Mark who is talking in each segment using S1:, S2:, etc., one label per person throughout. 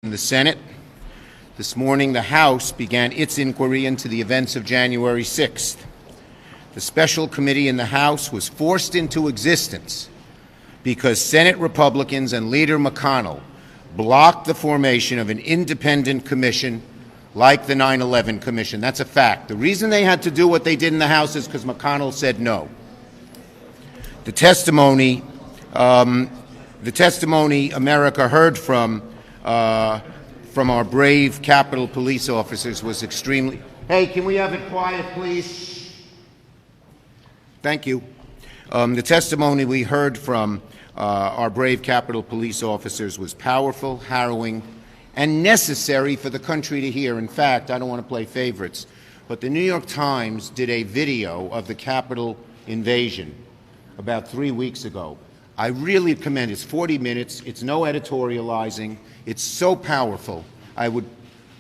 S1: In the Senate, this morning the House began its inquiry into the events of January 6th. The special committee in the House was forced into existence because Senate Republicans and Leader McConnell blocked the formation of an independent commission like the 9/11 Commission. That's a fact. The reason they had to do what they did in the House is because McConnell said no. The testimony America heard from our brave Capitol Police officers was extremely... Hey, can we have it quiet, please? Thank you. The testimony we heard from our brave Capitol Police officers was powerful, harrowing, and necessary for the country to hear. In fact, I don't want to play favorites, but the New York Times did a video of the Capitol invasion about 3 weeks ago. I really commend it. It's 40 minutes. It's no editorializing. It's so powerful. I would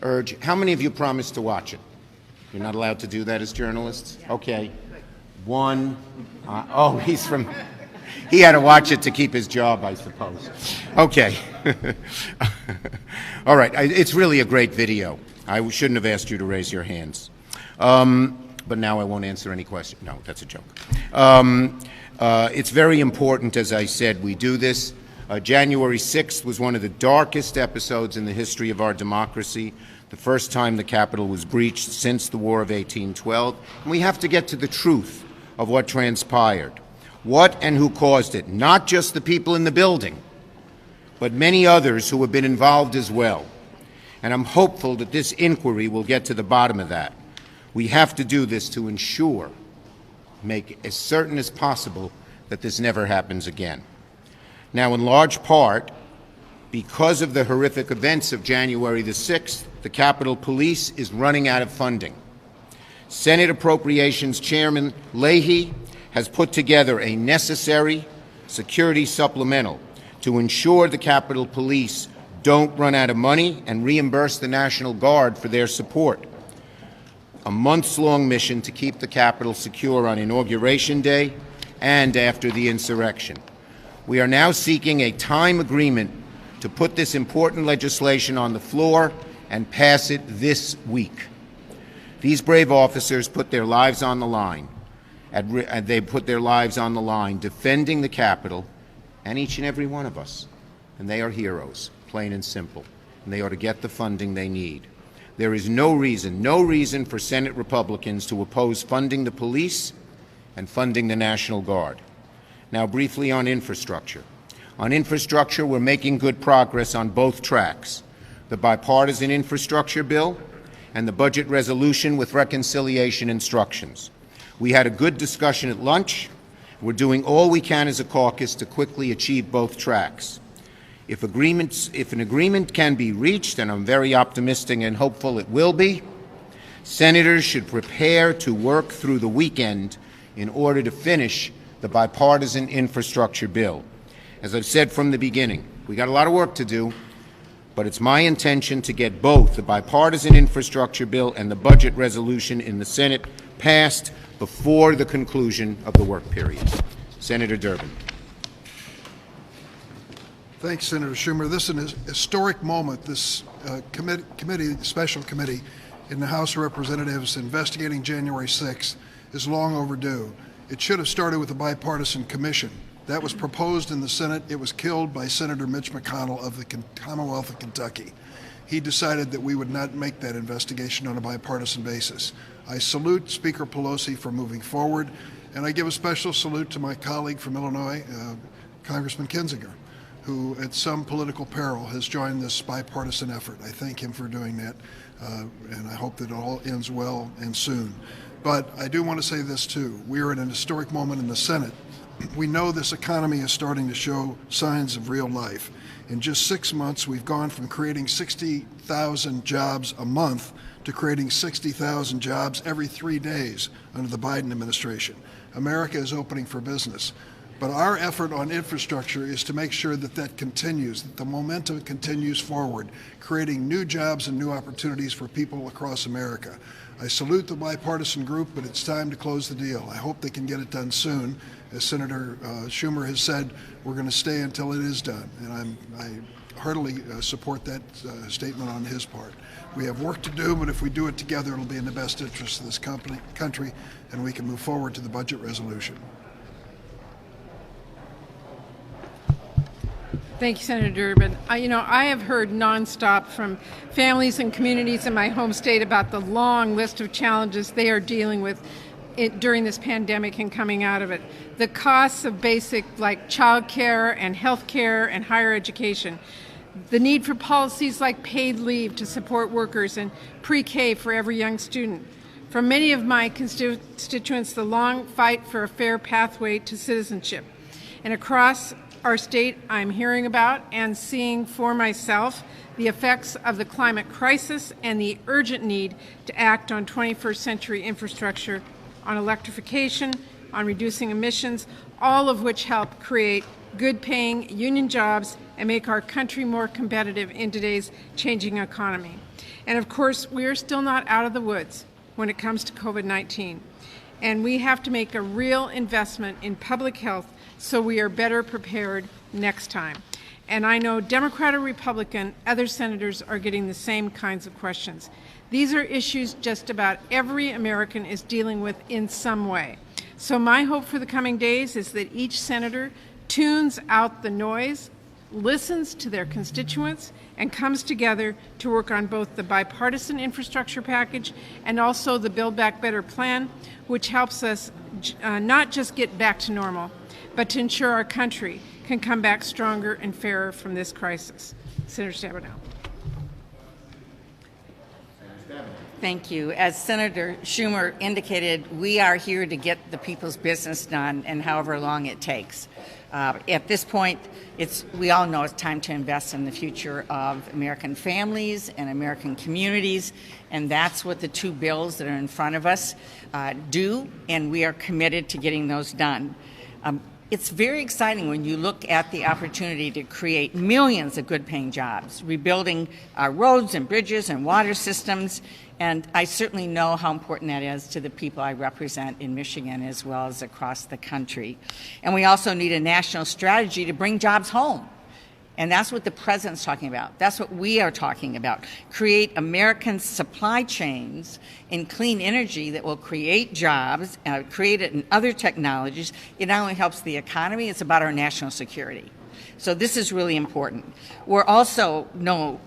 S1: urge, how many of you promised to watch it? You're not allowed to do that as journalists? Okay. One. Oh, he's from... He had to watch it to keep his job, I suppose. Okay. All right. It's really a great video. I shouldn't have asked you to raise your hands. But now I won't answer any questions. No, that's a joke. It's very important, as I said, we do this. January 6th was one of the darkest episodes in the history of our democracy, the first time the Capitol was breached since the War of 1812. And we have to get to the truth of what transpired, what and who caused it, not just the people in the building, but many others who have been involved as well. And I'm hopeful that this inquiry will get to the bottom of that. We have to do this to ensure, make as certain as possible that this never happens again. Now, in large part, because of the horrific events of January the 6th, the Capitol Police is running out of funding. Senate Appropriations Chairman Leahy has put together a necessary security supplemental to ensure the Capitol Police don't run out of money and reimburse the National Guard for their support. A months-long mission to keep the Capitol secure on Inauguration Day and after the insurrection. We are now seeking a time agreement to put this important legislation on the floor and pass it this week. These brave officers put their lives on the line. They put their lives on the line defending the Capitol and each and every one of us. And they are heroes, plain and simple. And they ought to get the funding they need. There is no reason for Senate Republicans to oppose funding the police and funding the National Guard. Now, briefly on infrastructure. On infrastructure, we're making good progress on both tracks, the bipartisan infrastructure bill and the budget resolution with reconciliation instructions. We had a good discussion at lunch. We're doing all we can as a caucus to quickly achieve both tracks. If an agreement can be reached, and I'm very optimistic and hopeful it will be, senators should prepare to work through the weekend in order to finish the bipartisan infrastructure bill. As I've said from the beginning, we got a lot of work to do, but it's my intention to get both the bipartisan infrastructure bill and the budget resolution in the Senate passed before the conclusion of the work period. Senator Durbin.
S2: Thanks, Senator Schumer. This is an historic moment. This special committee in the House of Representatives investigating January 6th is long overdue. It should have started with a bipartisan commission. That was proposed in the Senate. It was killed by Senator Mitch McConnell of the Commonwealth of Kentucky. He decided that we would not make that investigation on a bipartisan basis. I salute Speaker Pelosi for moving forward, and I give a special salute to my colleague from Illinois, Congressman Kinzinger, who at some political peril has joined this bipartisan effort. I thank him for doing that, and I hope that it all ends well and soon. But I do want to say this too. We are at an historic moment in the Senate. We know this economy is starting to show signs of real life. In just 6 months, we've gone from creating 60,000 jobs a month to creating 60,000 jobs every 3 days under the Biden administration. America is opening for business. But our effort on infrastructure is to make sure that that continues, that the momentum continues forward, creating new jobs and new opportunities for people across America. I salute the bipartisan group, but it's time to close the deal. I hope they can get it done soon. As Senator Schumer has said, we're going to stay until it is done. And heartily support that statement on his part. We have work to do, but if we do it together, it'll be in the best interest of this country, and we can move forward to the budget resolution.
S3: Thank you, Senator Durbin. I have heard nonstop from families and communities in my home state about the long list of challenges they are dealing with during this pandemic and coming out of it. The costs of basic like child care and health care and higher education. The need for policies like paid leave to support workers and pre-K for every young student. For many of my constituents, the long fight for a fair pathway to citizenship. And across our state, I'm hearing about and seeing for myself the effects of the climate crisis and the urgent need to act on 21st century infrastructure, on electrification, on reducing emissions, all of which help create good-paying union jobs and make our country more competitive in today's changing economy. And of course, we are still not out of the woods when it comes to COVID-19. And we have to make a real investment in public health so we are better prepared next time. And I know Democrat or Republican, other senators are getting the same kinds of questions. These are issues just about every American is dealing with in some way. So my hope for the coming days is that each senator tunes out the noise, listens to their constituents, and comes together to work on both the bipartisan infrastructure package and also the Build Back Better plan, which helps us not just get back to normal, but to ensure our country can come back stronger and fairer from this crisis. Senator Stabenow.
S4: Thank you. As Senator Schumer indicated, we are here to get the people's business done, and however long it takes. At this point, we all know it's time to invest in the future of American families and American communities, and that's what the two bills that are in front of us do, and we are committed to getting those done. It's very exciting when you look at the opportunity to create millions of good-paying jobs, rebuilding our roads and bridges and water systems, and I certainly know how important that is to the people I represent in Michigan as well as across the country. And we also need a national strategy to bring jobs home. And that's what the president's talking about. That's what we are talking about. Create American supply chains in clean energy that will create jobs, create it in other technologies. It not only helps the economy, it's about our national security. So this is really important. We also know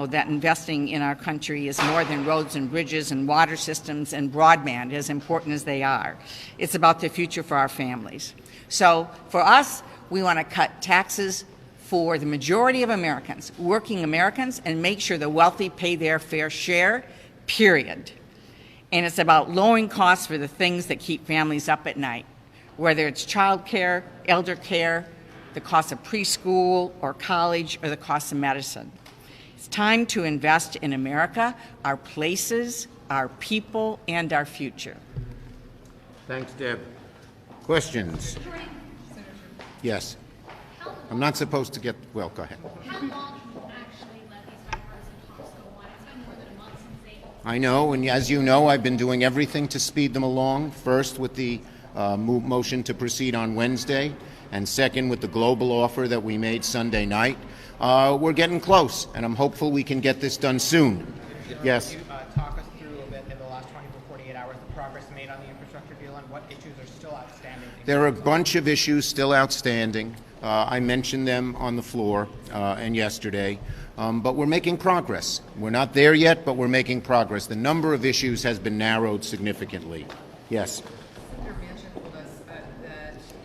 S4: that investing in our country is more than roads and bridges and water systems and broadband, as important as they are. It's about the future for our families. So for us, we want to cut taxes for the majority of Americans, working Americans, and make sure the wealthy pay their fair share, period. And it's about lowering costs for the things that keep families up at night, whether it's child care, elder care, the cost of preschool or college, or the cost of medicine. It's time to invest in America, our places, our people, and our future.
S1: Thanks, Deb. Questions? Yes. I'm not supposed to get, well, go ahead.
S5: How long have you actually let these bipartisan talks go on? It's been more than a month since they...
S1: I know, and as you know, I've been doing everything to speed them along, first with the motion to proceed on Wednesday, and second with the global offer that we made Sunday night. We're getting close, and I'm hopeful we can get this done soon. Yes?
S6: Can you talk us through a bit in the last 24, 48 hours the progress made on the infrastructure deal and what issues are still outstanding?
S1: There are a bunch of issues still outstanding. I mentioned them on the floor and yesterday, but we're making progress. We're not there yet, but we're making progress. The number of issues has been narrowed significantly. Yes?
S7: Senator Manchin told us that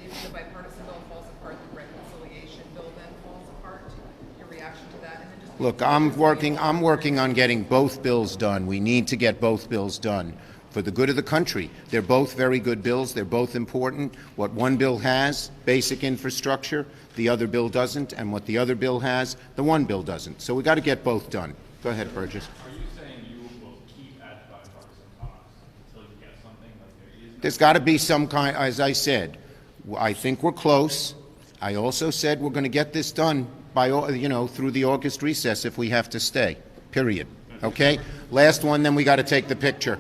S7: if the bipartisan bill falls apart, the reconciliation bill then falls apart. Your reaction to that? And then just
S1: Look, I'm working on getting both bills done. We need to get both bills done for the good of the country. They're both very good bills. They're both important. What one bill has, basic infrastructure, the other bill doesn't, and what the other bill has, the one bill doesn't. So we got to get both done. Go ahead, Burgess.
S8: Are you saying you will keep at bipartisan talks until you get something? Like there is
S1: There's got to be some kind, as I said, I think we're close. I also said we're going to get this done by, through the August recess if we have to stay, period. Okay? Last one, then we got to take the picture.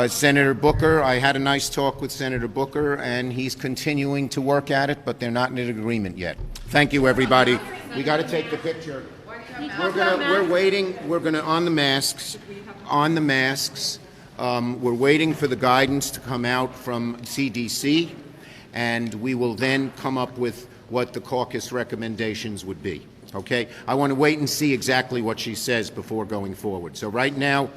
S1: Senator Booker, I had a nice talk with Senator Booker, and he's continuing to work at it, but they're not in an agreement yet. Thank you, everybody. We got to take the picture. We're waiting. We're gonna on the masks. On the masks. We're waiting for the guidance to come out from CDC, and we will then come up with what the caucus recommendations would be. Okay? I want to wait and see exactly what she says before going forward. So right now,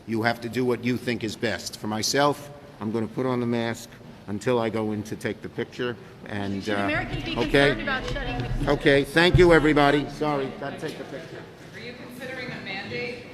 S1: you have to do what you think is best. For myself, I'm going to put on the mask until I go in to take the picture. And
S5: Americans be
S1: okay.
S5: concerned about shutting?
S1: Okay. Thank you, everybody. Sorry, got to take the picture.
S7: Are you considering a mandate